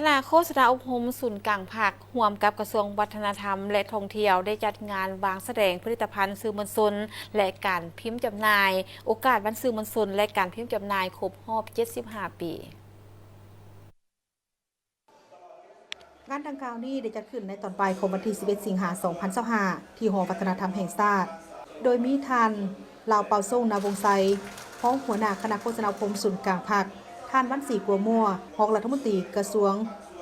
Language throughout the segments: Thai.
คณะโฆษณาอบรมศูนย์กลางภาคร่วมกับกระทรวงวัฒนธรรมและท่องเที่ยวได้จัดงานวางแสดงผลิตภัณฑ์สื่อมวลชนและการพิมพ์จำหน่ายโอกาสวันสื่อมวลชนและการพิมพ์จำหน่ายครบรอบ 75 ปีงานดังกล่าวนี้ได้จัดขึ้นในตอนปลายของวันที่ 11 สิงหาคม 2025 ที่หอวัฒนธรรมแห่งชาติโดยมีท่านลาวเปาส่งนาวงไซพ้องหัวหน้าคณะโฆษณาอบรมศูนย์กลางภาคท่านวันศรีกัวมั่วรองรัฐมนตรีกระทรวง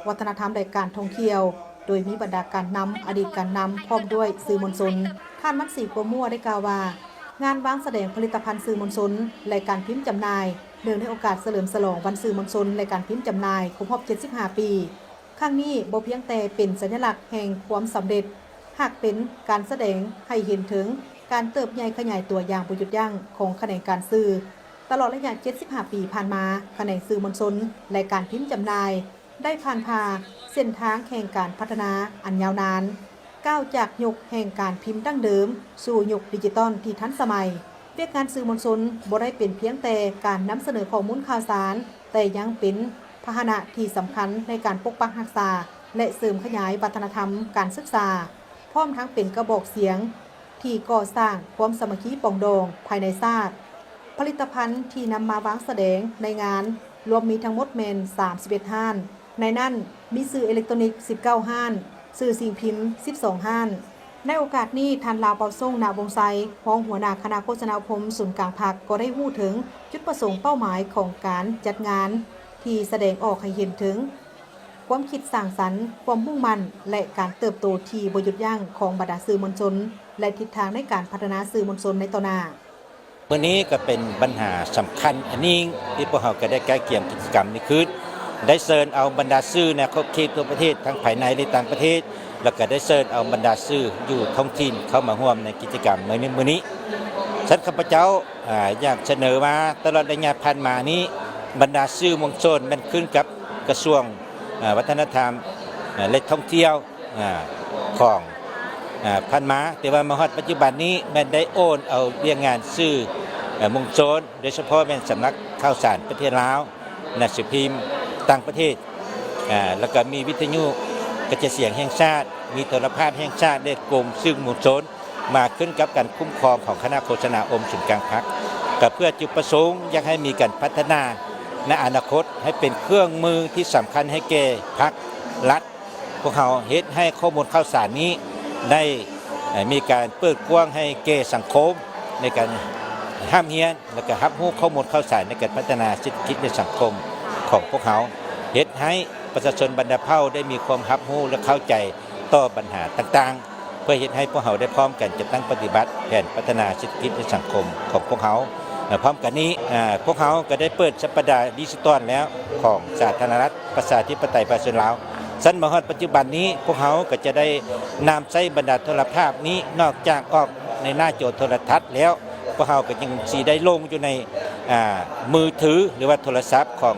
วัฒนธรรมและการท่องเที่ยวโดยมีบรรดาการนำอดีตการนำพร้อมด้วยสื่อมวลชนท่านวันศรีกัวมั่วได้กล่าวว่างานวางแสดงผลิตภัณฑ์สื่อมวลชนและการพิมพ์จำหน่ายเนื่องในโอกาสเฉลิมฉลองวันสื่อมวลชนและการพิมพ์จำหน่ายครบรอบ 75 ปีครั้งนี้บ่เพียงแต่เป็นสัญลักษณ์แห่งความสำเร็จหากเป็นการแสดงให้เห็นถึงการเติบใหญ่ขยายตัวอย่างบ่หยุดยั้งของแขนงการสื่อตลอดระยะ 75 ปีผ่านมาแขนงสื่อมวลชนและการพิมพ์จำหน่ายได้ผ่านพาเส้นทางแห่งการพัฒนาอันยาวนานก้าวจากยุคแห่งการพิมพ์ดั้งเดิมสู่ยุคดิจิตอลที่ทันสมัยเวียกงานสื่อมวลชนบ่ได้เป็นเพียงแต่การนำเสนอข้อมูลข่าวสารแต่ยังเป็นพาหนะที่สำคัญในการปกปักรักษาและเสริมขยายวัฒนธรรมการศึกษาพร้อมทั้งเป็นกระบอกเสียงที่ก่อสร้างความสามัคคีปรองดองภายในชาติผลิตภัณฑ์ที่นำมาวางแสดงในงานรวมมีทั้งหมดแมน31 ห้านในนั้นมีสื่ออิเล็กทรอนิกส์19 ห้านสื่อสิ่งพิมพ์12 ห้านในโอกาสนี้ท่านลาวเปาส่งนาวงไซรองหัวหน้าคณะโฆษณาอบรมศูนย์กลางภาคก็ได้พูดถึงจุดประสงค์เป้าหมายของการจัดงานที่แสดงออกให้เห็นถึงความคิดสร้างสรรค์ความมุ่งมั่นและการเติบโตที่บ่หยุดยั้งของบรรดาสื่อมวลชนและทิศทางในการพัฒนาสื่อมวลชนในต่อหน้าวันนี้ก็เป็นปัญหาสำคัญอันนี้ที่พวกเราก็ได้ใกล้เคียงกิจกรรมนี้คือได้เชิญเอาบรรดาสื่อในครอบครัวทั่วประเทศทั้งภายในและต่างประเทศแล้วก็ได้เชิญเอาบรรดาสื่ออยู่ท้องถิ่นเข้ามาร่วมในกิจกรรมมื้อนี้ฉันข้าพเจ้าอยากเสนอมาตลอดระยะผ่านมานี้บรรดาสื่อมวลชนมันขึ้นกับกระทรวงวัฒนธรรมและท่องเที่ยวของผ่านมาแต่ว่ามาฮอดปัจจุบันนี้แม่นได้โอนเอาเรื่องงานสื่อมวลชนโดยเฉพาะแม่นสำนักข่าวสารประเทศลาวหนังสือพิมพ์ต่างประเทศแล้วก็มีวิทยุกระจายเสียงแห่งชาติมีโทรภาพแห่งชาติได้กรมสื่อมวลชนมาขึ้นกับการคุ้มครองของคณะโฆษณาอบรมศูนย์กลางภาคก็เพื่อจุดประสงค์อยากให้มีการพัฒนาในอนาคตให้เป็นเครื่องมือที่สำคัญให้แก่พรรครัฐพวกเขาเฮ็ดให้ข้อมูลข่าวสารนี้ได้มีการเปิดกว้างให้แก่สังคมในการห้ามเฮียนและก็รับรู้ข้อมูลข่าวสารในการพัฒนาเศรษฐกิจในสังคมของพวกเขาเฮ็ดให้ประชาชนบรรดาเผ่าได้มีความรับรู้และเข้าใจต่อปัญหาต่างๆเพื่อเฮ็ดให้พวกเขาได้พร้อมกันจะตั้งปฏิบัติแผนพัฒนาเศรษฐกิจในสังคมของพวกเขาพร้อมกันนี้พวกเขาก็ได้เปิดสัปดาห์ดิจิทัลแล้วของสาธารณรัฐประชาธิปไตยประชาชนลาวสั้นมาฮอดปัจจุบันนี้พวกเขาก็จะได้นำใช้บรรดาโทรภาพนี้นอกจากออกในหน้าจอโทรทัศน์แล้วพวกเขาก็ยังสีได้ลงอยู่ในมือถือหรือว่าโทรศัพท์ของ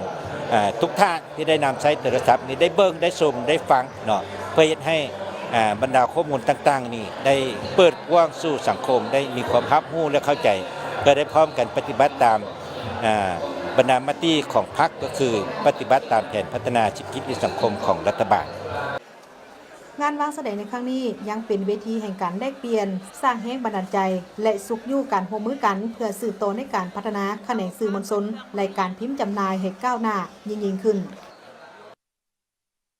ทุกท่านที่ได้นำใช้โทรศัพท์นี้ได้เบิ่งได้ชมได้ฟังเนาะเพื่อให้บรรดาข้อมูลต่างๆนี่ได้เปิดกว้างสู่สังคมได้มีความรับรู้และเข้าใจเพื่อได้พร้อมกันปฏิบัติตามบรรดามติของพรรคก็คือปฏิบัติตามแผนพัฒนาเศรษฐกิจในสังคมของรัฐบาลงานวางแสดงในครั้งนี้ยังเป็นเวทีแห่งการแลกเปลี่ยนสร้างแรงบันดาลใจและสุขอยู่การร่วมมือกันเพื่อสืบต่อในการพัฒนาแขนงสื่อมวลชนและการพิมพ์จำหน่ายให้ก้าวหน้ายิ่งขึ้น